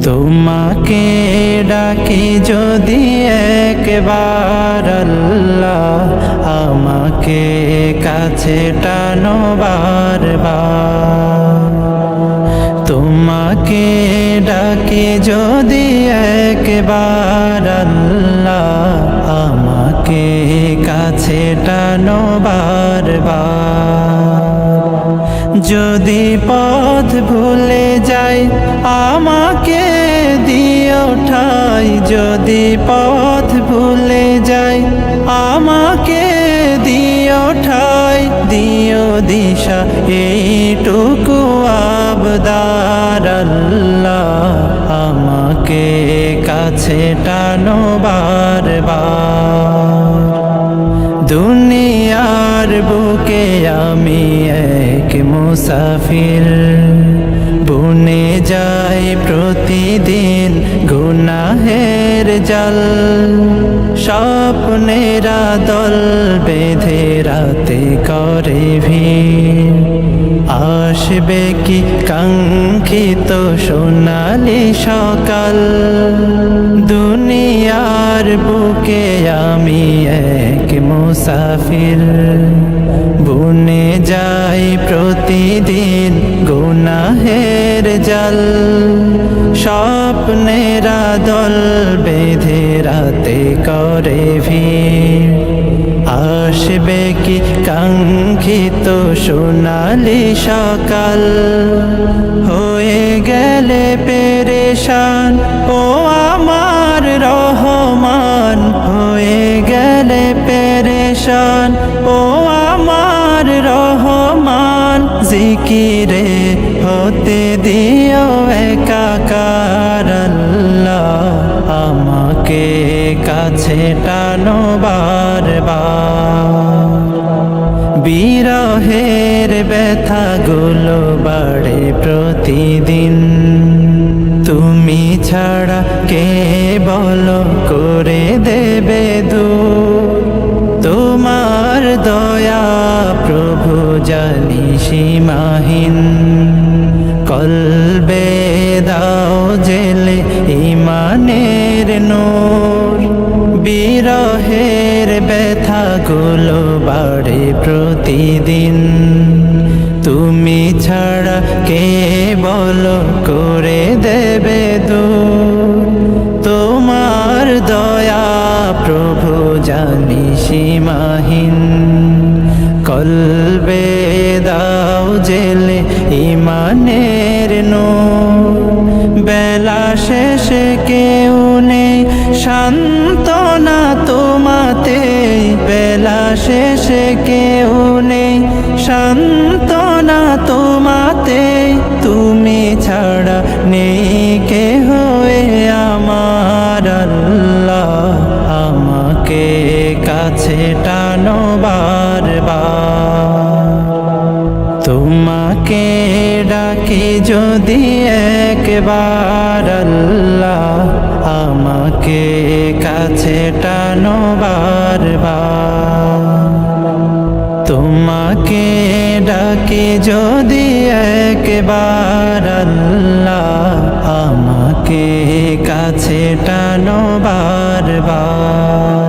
তোমাকে ডাকি যদি একবার আল্লাহ, আমাকে কাছে টানো বারবার। তোমাকে ডাকি যদি একবার আল্লাহ, আমাকে কাছে টানো বারবার। যদি পথ ভুলে যাই আমাকে দিও ঠাই, যদি পথ ভুলে যাই আমাকে দিও ঠাই, দিও দিশা এইটুকু আবদার আল্লাহ, আমাকে কাছে টানো বারবার। দুনিয়ার বুকে আমি এক মুসাফির, বুনে যাই প্রতিদিন গুনাহের জাল। স্বপ্নেরা দল বেঁধে রাতে করে ভিড়, আসবে কি কাঙ্ক্ষিত সোনালি সকাল। দুনিয়ার বুকে আমি এক মুসাফির, বুনে যাই প্রতিদিন গুনাহের জাল। স্বপ্নেরা দল বেঁধে রাতে করে ভিড়, আসবে কি কাঙ্ক্ষিত সোনালি সকাল। হয়ে গেলে পেরেশান ও আমার রহমান, হয়ে গেলে পেরেশান ও আমার রহমান। জিকিরে হতে দিও একাকার আল্লাহ, আমাকে কাছে টানো বারবার। বিরহের ব্যথাগুলো বাড়ে প্রতিদিন, তুমি ছাড়া কে বলো করে দেবে দূর। তোমার দয়া প্রভু জানি সীমাহীন, কলবে দাও জেলে ইমানের নূর। বিরহের ব্যথাগুলো বাড়ে প্রতিদিন, তুমি ছাড়া কে বলো করে দেবে দূর। তোমার দয়া প্রভু জানি সীমাহীন, কলবে দাও জেলে ইমানের নূর। বেলা শেষে কেউ নেই সান্ত্বনা তোমাতে, বেলা শেষে কেউ নেই সান্ত্বনা তোমাতে। তুমি ছাড়া নেই কেহ আমার আল্লাহ, আমাকে কাছে টানো বারবার। তোমাকে ডাকি যদি একবার আল্লাহ, আমাকে কাছে টানো বারবার। তোমাকে ডাকি যদি একবার আল্লাহ, আমাকে কাছে টানো বারবার।